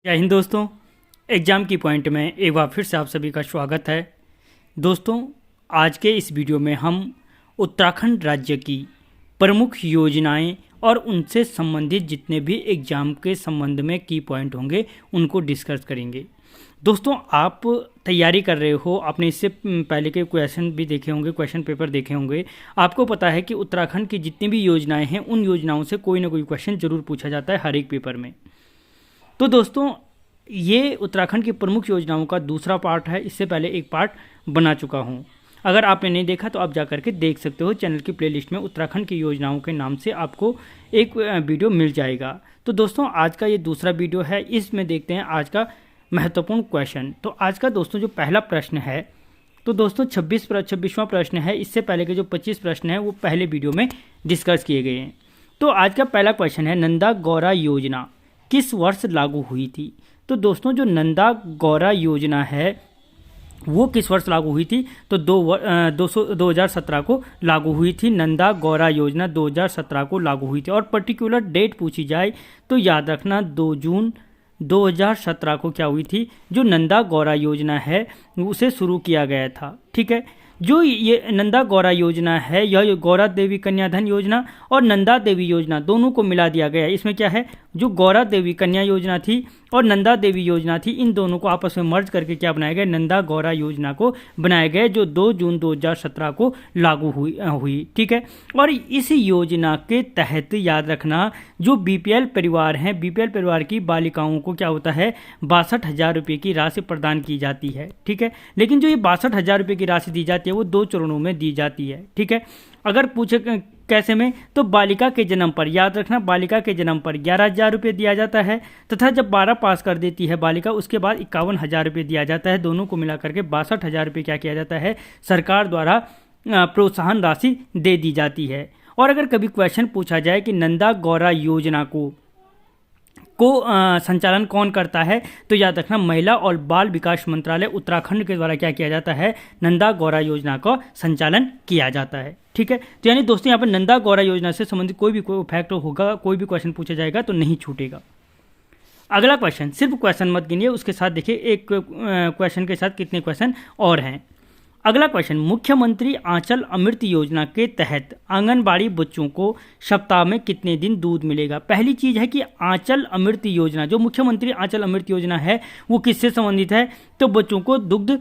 जय हिंद दोस्तों। एग्ज़ाम की पॉइंट में एक बार फिर से आप सभी का स्वागत है। दोस्तों, आज के इस वीडियो में हम उत्तराखंड राज्य की प्रमुख योजनाएं और उनसे संबंधित जितने भी एग्ज़ाम के संबंध में की पॉइंट होंगे उनको डिस्कस करेंगे। दोस्तों, आप तैयारी कर रहे हो, आपने इससे पहले के क्वेश्चन भी देखे होंगे, क्वेश्चन पेपर देखे होंगे। आपको पता है कि उत्तराखंड की जितनी भी योजनाएं हैं उन योजनाओं से कोई ना कोई क्वेश्चन ज़रूर पूछा जाता है हर एक पेपर में। तो दोस्तों, ये उत्तराखंड की प्रमुख योजनाओं का दूसरा पार्ट है। इससे पहले एक पार्ट बना चुका हूँ। अगर आपने नहीं देखा तो आप जा करके देख सकते हो। चैनल की प्लेलिस्ट में उत्तराखंड की योजनाओं के नाम से आपको एक वीडियो मिल जाएगा। तो दोस्तों, आज का ये दूसरा वीडियो है। इसमें देखते हैं आज का महत्वपूर्ण क्वेश्चन। तो आज का दोस्तों जो पहला प्रश्न है, तो दोस्तों 26वां प्रश्न है। इससे पहले के जो 25 प्रश्न हैं वो पहले वीडियो में डिस्कस किए गए हैं। तो आज का पहला क्वेश्चन है, नंदा गौरा योजना किस वर्ष लागू हुई थी? तो दोस्तों, जो नंदा गौरा योजना है वो किस वर्ष लागू हुई थी? तो 2017 को लागू हुई थी। नंदा गौरा योजना 2017 को लागू हुई थी। और पर्टिकुलर डेट पूछी जाए तो याद रखना 2 जून 2017 को क्या हुई थी? जो नंदा गौरा योजना है उसे शुरू किया गया था। ठीक है, जो ये नंदा गौरा योजना है, यह गौरा देवी कन्या धन योजना और नंदा देवी योजना दोनों को मिला दिया गया है। इसमें क्या है, जो गौरा देवी कन्या योजना थी और नंदा देवी योजना थी, इन दोनों को आपस में मर्ज करके क्या बनाया गया? नंदा गौरा योजना को बनाया गया, जो 2 जून 2017 को लागू हुई। ठीक है, और इस योजना के तहत याद रखना जो बीपीएल परिवार हैं, बीपीएल परिवार की बालिकाओं को क्या होता है? 62,000 रुपये की राशि प्रदान की जाती है। ठीक है, लेकिन जो ये 62,000 रुपये की राशि दी जाती है वो 2 चरणों में दी जाती है। ठीक है, अगर पूछे कैसे में, तो बालिका के जन्म पर याद रखना, बालिका के जन्म पर 11,000 रुपये दिया जाता है, तथा जब 12 पास कर देती है बालिका उसके बाद 51,000 रुपये दिया जाता है। दोनों को मिला करके 62,000 रुपये क्या किया जाता है? सरकार द्वारा प्रोत्साहन राशि दे दी जाती है। और अगर कभी क्वेश्चन पूछा जाए कि नंदा गौरा योजना को संचालन कौन करता है, तो याद रखना महिला और बाल विकास मंत्रालय उत्तराखंड के द्वारा क्या किया जाता है? नंदा गौरा योजना का संचालन किया जाता है। ठीक है, तो यानी दोस्तों यहाँ पर नंदा गौरा योजना से संबंधित कोई भी फैक्ट होगा, कोई भी क्वेश्चन पूछा जाएगा तो नहीं छूटेगा। अगला क्वेश्चन, सिर्फ क्वेश्चन मत गिनिए, उसके साथ देखिए एक क्वेश्चन के साथ कितने क्वेश्चन और हैं। अगला क्वेश्चन, मुख्यमंत्री आंचल अमृत योजना के तहत आंगनबाड़ी बच्चों को सप्ताह में कितने दिन दूध मिलेगा? पहली चीज़ है कि आंचल अमृत योजना, जो मुख्यमंत्री आंचल अमृत योजना है वो किससे संबंधित है? तो बच्चों को दुग्ध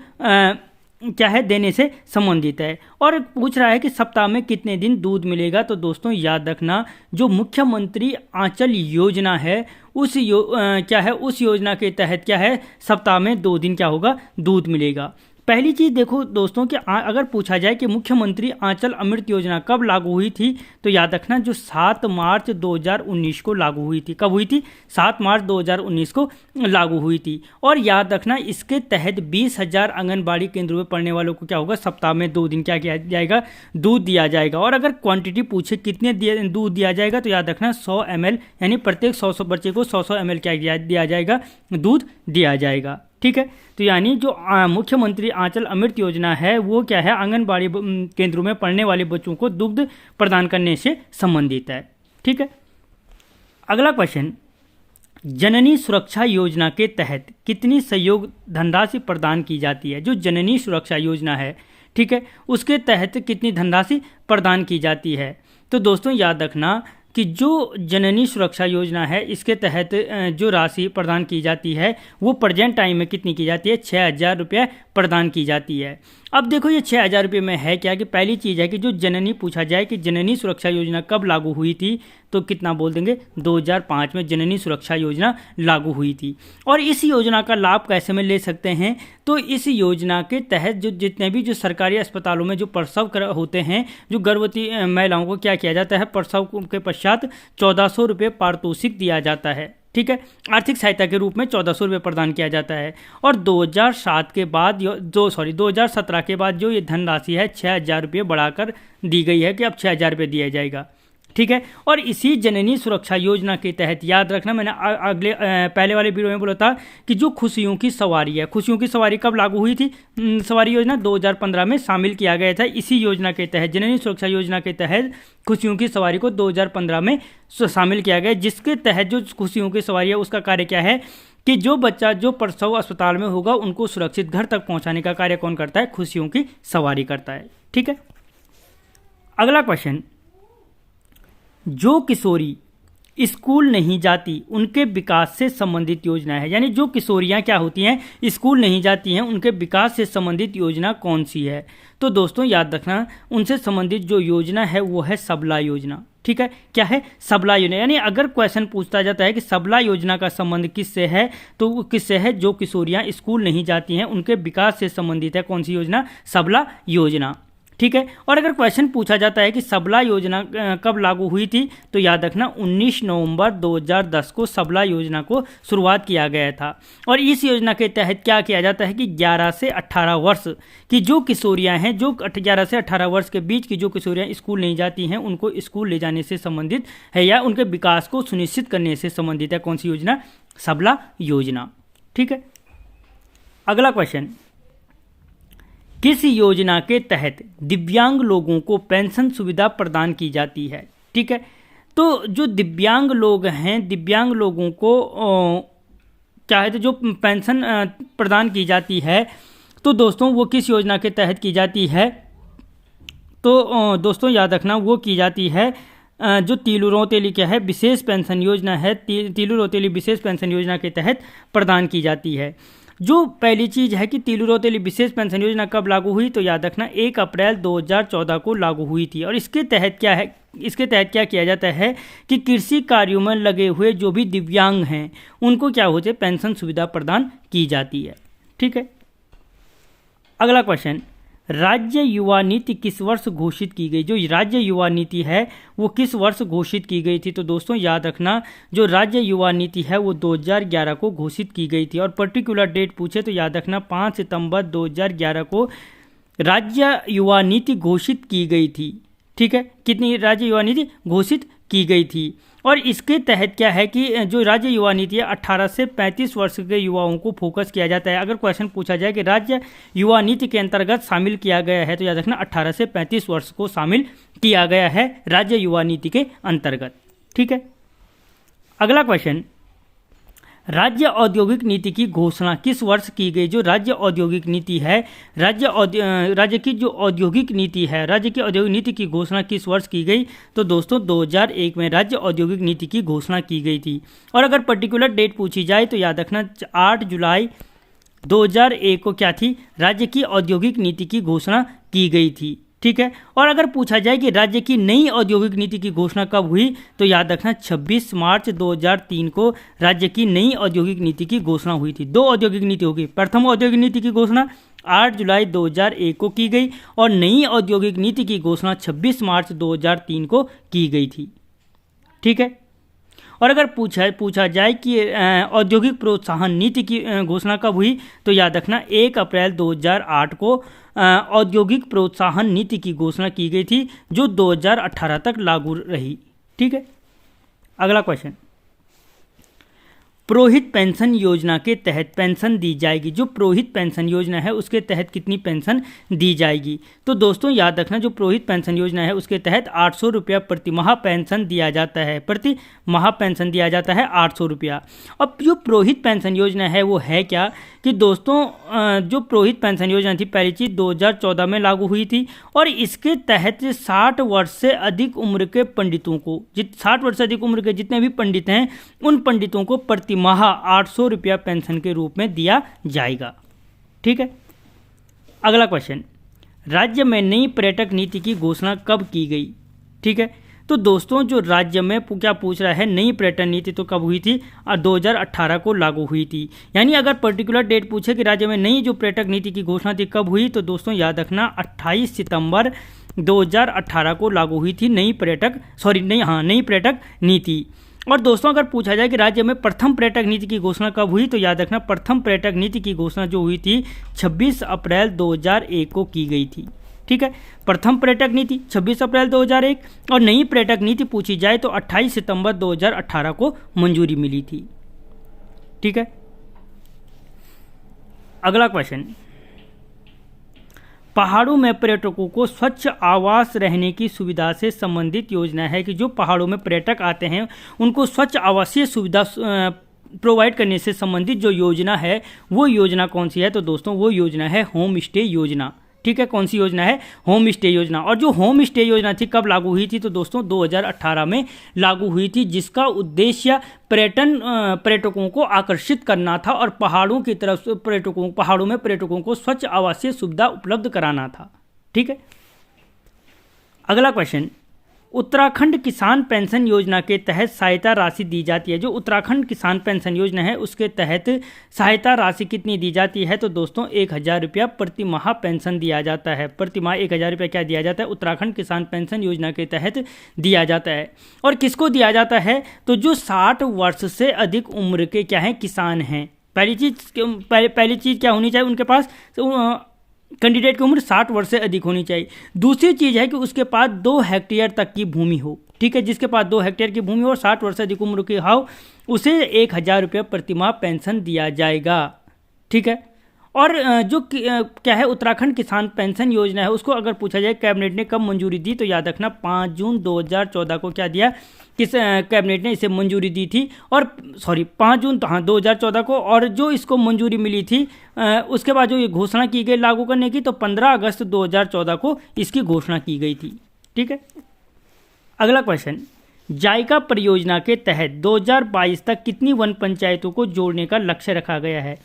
क्या है देने से संबंधित है। और पूछ रहा है कि सप्ताह में कितने दिन दूध मिलेगा? तो दोस्तों याद रखना, जो मुख्यमंत्री आंचल योजना है उस क्या है, उस योजना के तहत क्या है, सप्ताह में 2 दिन क्या होगा? दूध मिलेगा। पहली चीज़ देखो दोस्तों कि अगर पूछा जाए कि मुख्यमंत्री आंचल अमृत योजना कब लागू हुई थी, तो याद रखना जो 7 मार्च 2019 को लागू हुई थी। कब हुई थी? 7 मार्च 2019 को लागू हुई थी। और याद रखना इसके तहत 20,000 आंगनबाड़ी केंद्रों में पढ़ने वालों को क्या होगा? सप्ताह में 2 दिन क्या किया जाएगा? दूध दिया जाएगा। और अगर क्वांटिटी पूछे कितने दूध दिया जाएगा, तो याद रखना 100 ml, यानी प्रत्येक 100 बच्चे को 100 ml क्या दिया जाएगा? दूध दिया जाएगा। ठीक है, तो यानी जो मुख्यमंत्री आंचल अमृत योजना है वो क्या है? आंगनबाड़ी केंद्रों में पढ़ने वाले बच्चों को दुग्ध प्रदान करने से संबंधित है। ठीक है, अगला क्वेश्चन, जननी सुरक्षा योजना के तहत कितनी सहयोग धनराशि प्रदान की जाती है? जो जननी सुरक्षा योजना है, ठीक है, उसके तहत कितनी धनराशि प्रदान की जाती है? तो दोस्तों याद रखना कि जो जननी सुरक्षा योजना है इसके तहत जो राशि प्रदान की जाती है वो प्रेजेंट टाइम में कितनी की जाती है? 6,000 रुपये प्रदान की जाती है। अब देखो ये 6,000 रुपये में है क्या कि पहली चीज़ है कि जो जननी पूछा जाए कि जननी सुरक्षा योजना कब लागू हुई थी, तो कितना बोल देंगे? 2005 में जननी सुरक्षा योजना लागू हुई थी। और इस योजना का लाभ कैसे में ले सकते हैं? तो इस योजना के तहत जो जितने भी जो सरकारी अस्पतालों में जो प्रसव होते हैं, जो गर्भवती महिलाओं को क्या किया जाता है? प्रसव के पश्चात 1,400 रुपये पारितोषिक दिया जाता है। ठीक है, आर्थिक सहायता के रूप में 1,400 रुपये प्रदान किया जाता है। और 2007 के बाद 2017 के बाद जो ये धनराशि है 6,000 रुपये बढ़ाकर दी गई है कि अब 6,000 रुपये दिया जाएगा। ठीक है, और इसी जननी सुरक्षा योजना के तहत याद रखना, मैंने पहले वाले वीडियो में बोला था कि जो खुशियों की सवारी है, खुशियों की सवारी कब लागू हुई थी? सवारी योजना 2015 में शामिल किया गया था। इसी योजना के तहत, जननी सुरक्षा योजना के तहत खुशियों की सवारी को 2015 में शामिल किया गया, जिसके तहत जो खुशियों की सवारी है उसका कार्य क्या है कि जो बच्चा जो प्रसव अस्पताल में होगा उनको सुरक्षित घर तक पहुंचाने का कार्य कौन करता है? खुशियों की सवारी करता है। ठीक है, अगला क्वेश्चन, जो किशोरी स्कूल नहीं जाती उनके विकास से संबंधित योजना है। यानी जो किशोरियां क्या होती हैं, स्कूल नहीं जाती हैं, उनके विकास से संबंधित योजना कौन सी है? तो दोस्तों याद रखना, उनसे संबंधित जो योजना है वो है सबला योजना। ठीक है, क्या है? सबला योजना। यानी अगर क्वेश्चन पूछता जाता है कि सबला योजना का संबंध किससे है, तो वो किससे है? जो किशोरियां स्कूल नहीं जाती हैं उनके विकास से संबंधित है। कौन सी योजना? सबला योजना। ठीक है, और अगर क्वेश्चन पूछा जाता है कि सबला योजना कब लागू हुई थी, तो याद रखना 19 नवंबर 2010 को सबला योजना को शुरुआत किया गया था। और इस योजना के तहत क्या किया जाता है कि 11 से 18 वर्ष की जो किशोरियां हैं, जो 11 से 18 वर्ष के बीच की जो किशोरियां स्कूल नहीं जाती हैं, उनको स्कूल ले जाने से संबंधित है या उनके विकास को सुनिश्चित करने से संबंधित है। कौन सी योजना? सबला योजना। ठीक है, अगला क्वेश्चन, किस योजना के तहत दिव्यांग लोगों को पेंशन सुविधा प्रदान की जाती है? ठीक है, तो जो दिव्यांग लोग हैं, दिव्यांग लोगों को क्या है, तो जो पेंशन प्रदान की जाती है, तो दोस्तों वो किस योजना के तहत की जाती है? तो दोस्तों याद रखना, वो की जाती है जो तीलू रौतेली क्या है, विशेष पेंशन योजना है। तीलू रौतेली विशेष पेंशन योजना के तहत प्रदान की जाती है। जो पहली चीज़ है कि तीलू रौतेली विशेष पेंशन योजना कब लागू हुई, तो याद रखना 1 अप्रैल 2014 को लागू हुई थी। और इसके तहत क्या है, इसके तहत क्या किया जाता है कि कृषि कार्यों में लगे हुए जो भी दिव्यांग हैं उनको क्या होते, पेंशन सुविधा प्रदान की जाती है। ठीक है, अगला क्वेश्चन, राज्य युवा नीति किस वर्ष घोषित की गई? जो राज्य युवा नीति है वो किस वर्ष घोषित की गई थी? तो दोस्तों याद रखना, जो राज्य युवा नीति है वो 2011 को घोषित की गई थी। और पर्टिकुलर डेट पूछे तो याद रखना 5 सितंबर 2011 को राज्य युवा नीति घोषित की गई थी। ठीक है, कितनी राज्य युवा नीति घोषित की गई थी? और इसके तहत क्या है कि जो राज्य युवा नीति है 18 से 35 वर्ष के युवाओं को फोकस किया जाता है। अगर क्वेश्चन पूछा जाए कि राज्य युवा नीति के अंतर्गत शामिल किया गया है, तो याद रखना 18 से 35 वर्ष को शामिल किया गया है राज्य युवा नीति के अंतर्गत। ठीक है, अगला क्वेश्चन, राज्य औद्योगिक नीति की घोषणा किस वर्ष की गई? जो राज्य औद्योगिक नीति है, राज्य की जो औद्योगिक नीति है, राज्य की औद्योगिक नीति की घोषणा किस वर्ष की गई? तो दोस्तों 2001 में राज्य औद्योगिक नीति की घोषणा की गई थी। और अगर पर्टिकुलर डेट पूछी जाए तो याद रखना 8 जुलाई 2001 को क्या थी, राज्य की औद्योगिक नीति की घोषणा की गई थी। ठीक है, और अगर पूछा जाए कि राज्य की नई औद्योगिक नीति की घोषणा कब हुई, तो याद रखना 26 मार्च 2003 को राज्य की नई औद्योगिक नीति की घोषणा हुई थी। 2 औद्योगिक नीति होगी। प्रथम औद्योगिक नीति की घोषणा 8 जुलाई 2001 को की गई और नई औद्योगिक नीति की घोषणा 26 मार्च 2003 को की गई थी। ठीक है, और अगर पूछा जाए कि औद्योगिक प्रोत्साहन नीति की घोषणा कब हुई, तो याद रखना 1 अप्रैल 2008 को औद्योगिक प्रोत्साहन नीति की घोषणा की गई थी, जो 2018 तक लागू रही। ठीक है, अगला क्वेश्चन, पुरोहित पेंशन योजना के तहत पेंशन दी जाएगी। जो पुरोहित पेंशन योजना है उसके तहत कितनी पेंशन दी जाएगी? तो दोस्तों याद रखना, जो पुरोहित पेंशन योजना है उसके तहत 800 रुपया प्रति माह पेंशन दिया जाता है। प्रति माह पेंशन दिया जाता है 800 रुपया। अब जो पुरोहित पेंशन योजना है वो है क्या कि दोस्तों जो पुरोहित पेंशन योजना थी, पहली चीज़ 2014 में लागू हुई थी और इसके तहत 60 वर्ष से अधिक उम्र के पंडितों को, 60 वर्ष से अधिक उम्र के जितने भी पंडित हैं उन पंडितों को प्रति माह 800 रुपया पेंशन के रूप में दिया जाएगा। ठीक है, अगला क्वेश्चन, राज्य में नई पर्यटक नीति की घोषणा कब की गई? ठीक है, तो दोस्तों जो राज्य में क्या पूछ रहा है, नई पर्यटन नीति तो कब हुई थी? 2018 को लागू हुई थी। यानी अगर पर्टिकुलर डेट पूछे कि राज्य में नई जो पर्यटक नीति की घोषणा थी कब हुई, तो दोस्तों याद रखना 28 सितंबर 2018 को लागू हुई थी नई पर्यटक नीति। और दोस्तों अगर पूछा जाए कि राज्य में प्रथम पर्यटक नीति की घोषणा कब हुई, तो याद रखना प्रथम पर्यटक नीति की घोषणा जो हुई थी 26 अप्रैल 2001 को की गई थी। ठीक है, प्रथम पर्यटक नीति 26 अप्रैल 2001 और नई पर्यटक नीति पूछी जाए तो 28 सितंबर 2018 को मंजूरी मिली थी। ठीक है, अगला क्वेश्चन, पहाड़ों में पर्यटकों को स्वच्छ आवास रहने की सुविधा से संबंधित योजना है कि जो पहाड़ों में पर्यटक आते हैं उनको स्वच्छ आवासीय सुविधा प्रोवाइड करने से संबंधित जो योजना है वो योजना कौन सी है? तो दोस्तों वो योजना है होम स्टे योजना। ठीक है, कौन सी योजना है? होम स्टे योजना। और जो होम स्टे योजना थी कब लागू हुई थी? तो दोस्तों 2018 में लागू हुई थी, जिसका उद्देश्य पर्यटकों को आकर्षित करना था और पहाड़ों की तरफ से पहाड़ों में पर्यटकों को स्वच्छ आवासीय सुविधा उपलब्ध कराना था। ठीक है, अगला क्वेश्चन, उत्तराखंड किसान पेंशन योजना के तहत सहायता राशि दी जाती है। जो उत्तराखंड किसान पेंशन योजना है उसके तहत सहायता राशि कितनी दी जाती है? तो दोस्तों 1000 रुपया प्रति माह पेंशन दिया जाता है। प्रति माह 1000 रुपया क्या दिया जाता है? उत्तराखंड किसान पेंशन योजना के तहत दिया जाता है। और किसको दिया जाता है? तो जो 60 वर्ष से अधिक उम्र के क्या हैं? किसान हैं। पहली चीज़ क्या होनी चाहिए उनके पास? कैंडिडेट की उम्र 60 वर्ष से अधिक होनी चाहिए। दूसरी चीज़ है कि उसके पास 2 हेक्टेयर तक की भूमि हो। ठीक है, जिसके पास 2 हेक्टेयर की भूमि हो और 60 वर्ष से अधिक उम्र की हो, उसे 1000 रुपये प्रति माह पेंशन दिया जाएगा। ठीक है, और जो क्या है उत्तराखंड किसान पेंशन योजना है उसको अगर पूछा जाए कैबिनेट ने कब मंजूरी दी, तो याद रखना 5 जून 2014 को क्या दिया? किस कैबिनेट ने इसे मंजूरी दी थी? और 5 जून तो हाँ 2014 को। और जो इसको मंजूरी मिली थी उसके बाद जो ये घोषणा की गई लागू करने की, तो 15 अगस्त 2014 को इसकी घोषणा की गई थी। ठीक है, अगला क्वेश्चन, जायका परियोजना के तहत 2022 तक कितनी वन पंचायतों को जोड़ने का लक्ष्य रखा गया है?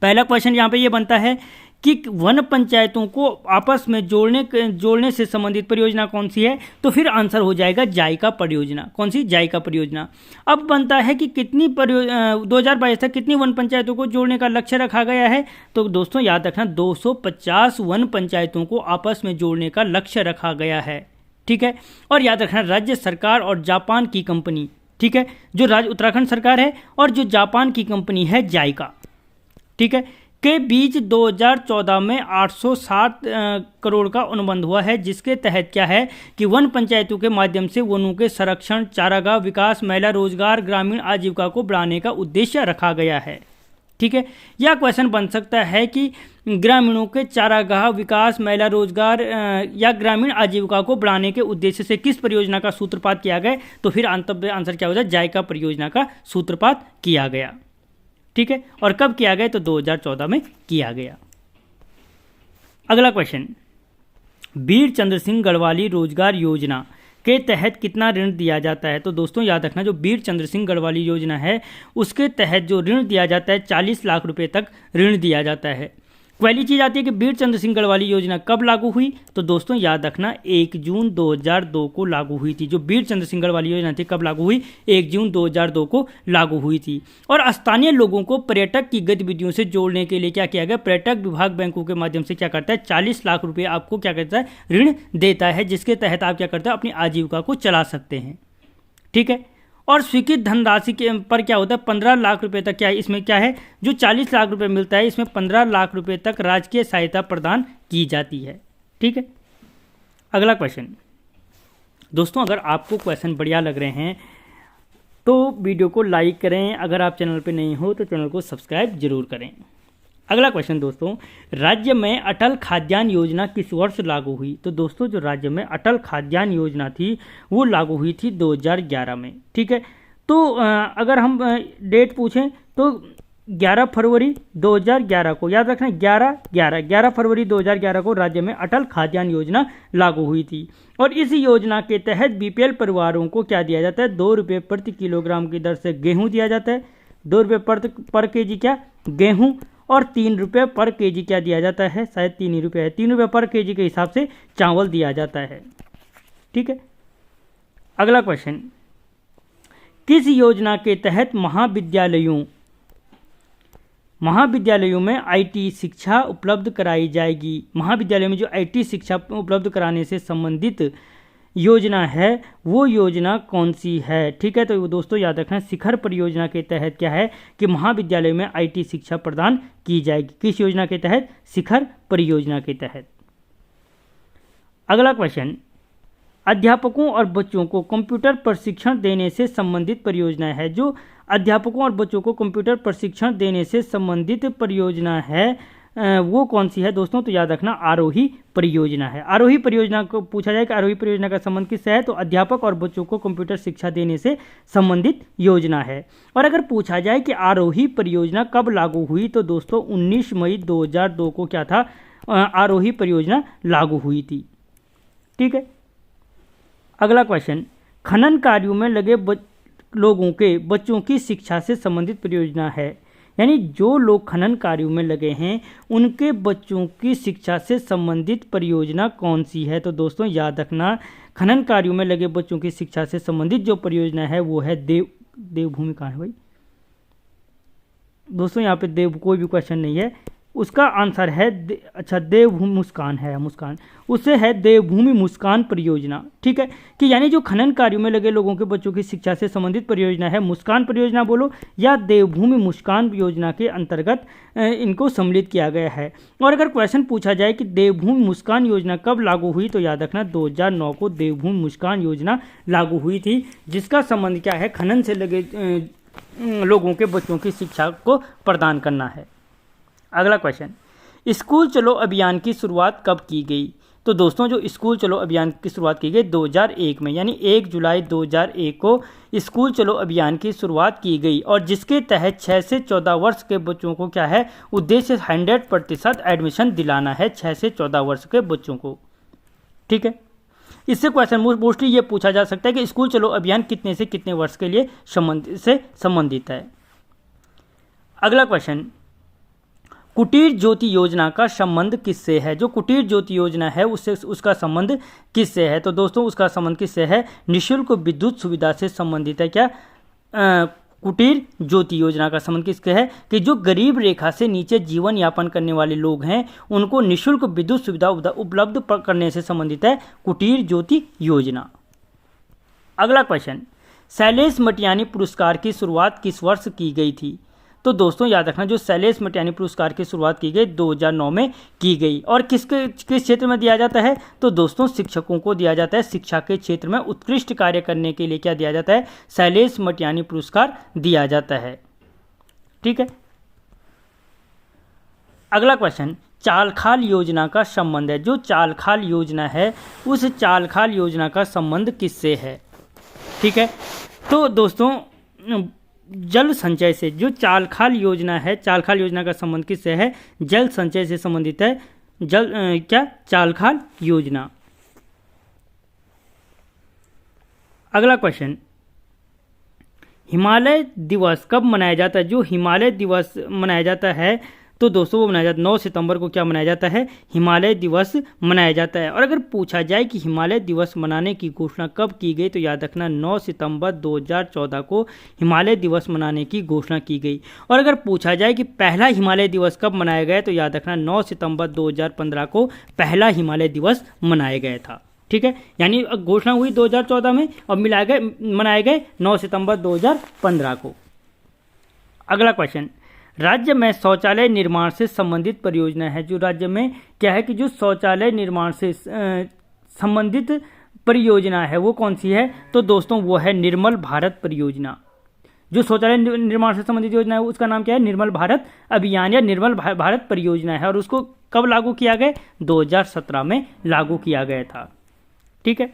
पहला क्वेश्चन यहाँ पे ये बनता है कि वन पंचायतों को आपस में जोड़ने से संबंधित परियोजना कौन सी है? तो फिर आंसर हो जाएगा जायका परियोजना। कौन सी? जायका परियोजना। अब बनता है कि कितनी 2022 तक कितनी वन पंचायतों को जोड़ने का लक्ष्य रखा गया है? तो दोस्तों याद रखना 250 वन पंचायतों को आपस में जोड़ने का लक्ष्य रखा गया है। ठीक है, और याद रखना राज्य सरकार और जापान की कंपनी, ठीक है, जो उत्तराखंड सरकार है और जो जापान की कंपनी है जायका, ठीक है, के बीच 2014 में 860 करोड़ का अनुबंध हुआ है, जिसके तहत क्या है कि वन पंचायतों के माध्यम से वनों के संरक्षण, चारागाह विकास, महिला रोजगार, ग्रामीण आजीविका को बढ़ाने का उद्देश्य रखा गया है। ठीक है, यह क्वेश्चन बन सकता है कि ग्रामीणों के चारागाह विकास, महिला रोजगार या ग्रामीण आजीविका को बढ़ाने के उद्देश्य से किस परियोजना का सूत्रपात किया गया? तो फिर आंसर क्या हो जाए? जायका परियोजना का सूत्रपात किया गया। ठीक है, और कब किया गया? तो 2014 में किया गया। अगला क्वेश्चन, वीर चंद्र सिंह गढ़वाली रोजगार योजना के तहत कितना ऋण दिया जाता है? तो दोस्तों याद रखना जो वीर चंद्र सिंह गढ़वाली योजना है उसके तहत जो ऋण दिया जाता है 40 लाख रुपए तक ऋण दिया जाता है। पहली चीज़ आती है कि वीर चंद्र सिंह गढ़वाली योजना कब लागू हुई? तो दोस्तों याद रखना 1 जून 2002 को लागू हुई थी। जो वीर चंद्र सिंह गढ़वाली योजना थी कब लागू हुई? 1 जून 2002 को लागू हुई थी। और स्थानीय लोगों को पर्यटक की गतिविधियों से जोड़ने के लिए क्या किया गया? पर्यटक विभाग बैंकों के माध्यम से क्या करता है? 40 लाख रुपये आपको क्या करता है? ऋण देता है, जिसके तहत आप क्या करते हैं? अपनी आजीविका को चला सकते हैं। ठीक है, और स्वीकृत धनराशि के पर क्या होता है? 15 लाख रुपए तक क्या है? इसमें क्या है? जो 40 लाख रुपए मिलता है इसमें 15 लाख रुपए तक राजकीय सहायता प्रदान की जाती है। ठीक है, अगला क्वेश्चन, दोस्तों अगर आपको क्वेश्चन बढ़िया लग रहे हैं तो वीडियो को लाइक करें, अगर आप चैनल पे नहीं हो तो चैनल को सब्सक्राइब जरूर करें। अगला क्वेश्चन दोस्तों, राज्य में अटल खाद्यान्न योजना किस वर्ष लागू हुई? तो दोस्तों जो राज्य में अटल खाद्यान्न योजना थी वो लागू हुई थी 2011 में। ठीक है, तो अगर हम डेट पूछें तो 11 फरवरी 2011 को, याद रखना 11 फरवरी 2011 को राज्य में अटल खाद्यान्न योजना लागू हुई थी। और इस योजना के तहत बीपीएल परिवारों को क्या दिया जाता है? 2 रुपये प्रति किलोग्राम की दर से गेहूँ दिया जाता है। 2 रुपये पर केजी क्या? गेहूँ। और 3 रुपये पर केजी क्या दिया जाता है? शायद 3 ही रुपये है। 3 रुपये पर केजी के हिसाब से चावल दिया जाता है। ठीक है, अगला क्वेश्चन, किस योजना के तहत महाविद्यालयों में आईटी शिक्षा उपलब्ध कराई जाएगी? महाविद्यालयों में जो आईटी शिक्षा उपलब्ध कराने से संबंधित योजना है वो योजना कौन सी है? ठीक है, तो दोस्तों याद रखना शिखर परियोजना के तहत क्या है कि महाविद्यालय में आईटी शिक्षा प्रदान की जाएगी। किस योजना के तहत? शिखर परियोजना के तहत। अगला क्वेश्चन, अध्यापकों और बच्चों को कंप्यूटर प्रशिक्षण देने से संबंधित परियोजना है। जो अध्यापकों और बच्चों को कंप्यूटर प्रशिक्षण देने से संबंधित परियोजना है वो कौन सी है दोस्तों, तो याद रखना आरोही परियोजना है। आरोही परियोजना को पूछा जाए कि आरोही परियोजना का संबंध किससे है, तो अध्यापक और बच्चों को कंप्यूटर शिक्षा देने से संबंधित योजना है। और अगर पूछा जाए कि आरोही परियोजना कब लागू हुई, तो दोस्तों 19 मई 2002 को क्या था, आरोही परियोजना लागू हुई थी। ठीक है, अगला क्वेश्चन, खनन कार्यों में लगे लोगों के बच्चों की शिक्षा से संबंधित परियोजना है, यानी जो लोग खनन कार्यों में लगे हैं उनके बच्चों की शिक्षा से संबंधित परियोजना कौन सी है, तो दोस्तों याद रखना खनन कार्यों में लगे बच्चों की शिक्षा से संबंधित जो परियोजना है वो है देवभूमि। कहाँ है भाई दोस्तों, यहाँ पे देव कोई भी क्वेश्चन नहीं है, उसका आंसर है अच्छा देवभूमि मुस्कान है, मुस्कान उससे है देवभूमि मुस्कान परियोजना। ठीक है, कि यानी जो खनन कार्यों में लगे लोगों के बच्चों की शिक्षा से संबंधित परियोजना है, मुस्कान परियोजना बोलो या देवभूमि मुस्कान योजना के अंतर्गत इनको सम्मिलित किया गया है। और अगर क्वेश्चन पूछा जाए कि देवभूमि मुस्कान योजना कब लागू हुई, तो याद रखना 2009 को देवभूमि मुस्कान योजना लागू हुई थी, जिसका संबंध क्या है, खनन से लगे लोगों के बच्चों की शिक्षा को प्रदान करना है। अगला क्वेश्चन, स्कूल चलो अभियान की शुरुआत कब की गई, तो दोस्तों जो स्कूल चलो अभियान की शुरुआत की गई 2001 में, यानी 1 जुलाई 2001 को स्कूल चलो अभियान की शुरुआत की गई, और जिसके तहत 6 से 14 वर्ष के बच्चों को क्या है, उद्देश्य 100% एडमिशन दिलाना है 6 से 14 वर्ष के बच्चों को। ठीक है, इससे क्वेश्चन मोस्टली ये पूछा जा सकता है कि स्कूल चलो अभियान कितने से कितने वर्ष के लिए संबंधित है। अगला क्वेश्चन, कुटीर ज्योति योजना का संबंध किससे है, जो कुटीर ज्योति योजना है उससे उसका संबंध किससे है, तो दोस्तों उसका संबंध किससे है, निःशुल्क विद्युत सुविधा से संबंधित है। क्या कुटीर ज्योति योजना का संबंध किससे है, कि जो गरीब रेखा से नीचे जीवन यापन करने वाले लोग हैं उनको निःशुल्क विद्युत सुविधा उपलब्ध करने से संबंधित है कुटीर ज्योति योजना। अगला क्वेश्चन, शैलेश मटियानी पुरस्कार की शुरुआत किस वर्ष की गई थी, तो दोस्तों याद रखना जो शैलेश मटियानी पुरस्कार की शुरुआत की गई 2009 में की गई, और किस क्षेत्र में दिया जाता है, तो दोस्तों शिक्षकों को दिया जाता है, शिक्षा के क्षेत्र में उत्कृष्ट कार्य करने के लिए क्या दिया जाता है, शैलेश मटियानी पुरस्कार दिया जाता है। ठीक है, अगला क्वेश्चन, चाल खाल योजना का संबंध है, जो चाल खाल योजना है उस चाल खाल योजना का संबंध किससे है। ठीक है, तो दोस्तों जल संचय से, जो चाल खाल योजना है, चाल खाल योजना का संबंध किससे है, जल संचय से संबंधित है क्या चाल खाल योजना। अगला क्वेश्चन, हिमालय दिवस कब मनाया जाता है, जो हिमालय दिवस मनाया जाता है तो दोस्तों वो मनाया जाता है 9 सितंबर को क्या मनाया जाता है, हिमालय दिवस मनाया जाता है। और अगर पूछा जाए कि हिमालय दिवस मनाने की घोषणा कब की गई, तो याद रखना 9 सितंबर 2014 को हिमालय दिवस मनाने की घोषणा की गई। और अगर पूछा जाए कि पहला हिमालय दिवस कब मनाया गया, तो याद रखना 9 सितंबर 2015 को पहला हिमालय दिवस मनाया गया था। ठीक है, यानी घोषणा हुई 2014 में और मनाए गए 9 सितंबर 2015 को। अगला क्वेश्चन, राज्य में शौचालय निर्माण से संबंधित परियोजना है, जो राज्य में क्या है कि जो शौचालय निर्माण से संबंधित परियोजना है वो कौन सी है, तो दोस्तों वो है निर्मल भारत परियोजना। जो शौचालय निर्माण से संबंधित योजना है उसका नाम क्या है, निर्मल भारत अभियान या निर्मल भारत परियोजना है, और उसको कब लागू किया गया, 2017 में लागू किया गया था। ठीक है,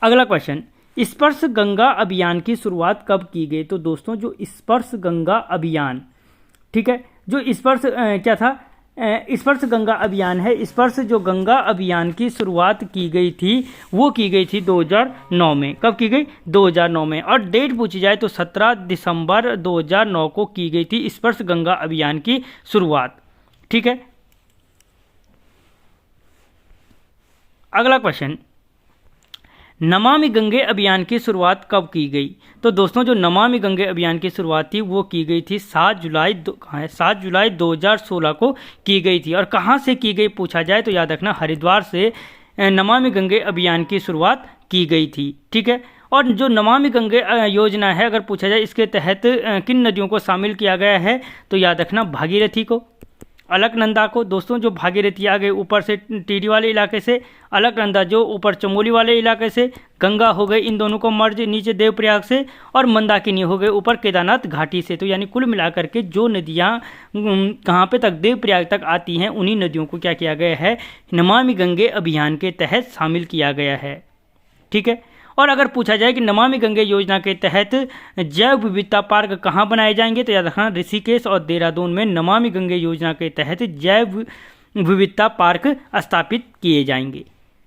अगला क्वेश्चन, स्पर्श गंगा अभियान की शुरुआत कब की गई, तो दोस्तों जो स्पर्श गंगा अभियान, ठीक है, जो स्पर्श क्या था, स्पर्श गंगा अभियान है, स्पर्श जो गंगा अभियान की शुरुआत की गई थी वो की गई थी 2009 में। कब की गई, 2009 में। और डेट पूछी जाए तो 17 दिसंबर 2009 को की गई थी स्पर्श गंगा अभियान की शुरुआत। ठीक है, अगला क्वेश्चन, नमामि गंगे अभियान की शुरुआत कब की गई, तो दोस्तों जो नमामि गंगे अभियान की शुरुआत थी वो की गई थी 7 जुलाई 2016 को की गई थी। और कहाँ से की गई पूछा जाए तो याद रखना हरिद्वार से नमामि गंगे अभियान की शुरुआत की गई थी। ठीक है, और जो नमामि गंगे योजना है अगर पूछा जाए इसके तहत किन नदियों को शामिल किया गया है, तो याद रखना भागीरथी को, अलकनंदा को दोस्तों जो भागीरथी आ गई ऊपर से टिहरी वाले इलाके से, अलकनंदा जो ऊपर चमोली वाले इलाके से, गंगा हो गई इन दोनों को मर्ज नीचे देवप्रयाग से, और मंदाकिनी हो गई ऊपर केदारनाथ घाटी से। तो यानी कुल मिलाकर के जो नदियाँ कहाँ पे तक देवप्रयाग तक आती हैं उन्हीं नदियों को क्या किया गया है, नमामि गंगे अभियान के तहत शामिल किया गया है। ठीक है। और अगर पूछा जाए कि नमामि गंगे योजना के तहत जैव विविधता पार्क कहाँ बनाए जाएंगे, तो याद रखना ऋषिकेश और देहरादून में नमामि गंगे योजना के तहत जैव विविधता पार्क स्थापित किए जाएंगे।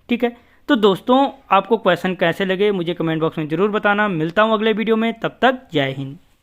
ठीक है। तो दोस्तों आपको क्वेश्चन कैसे लगे मुझे कमेंट बॉक्स में ज़रूर बताना। मिलता हूँ अगले वीडियो में, तब तक जय हिंद।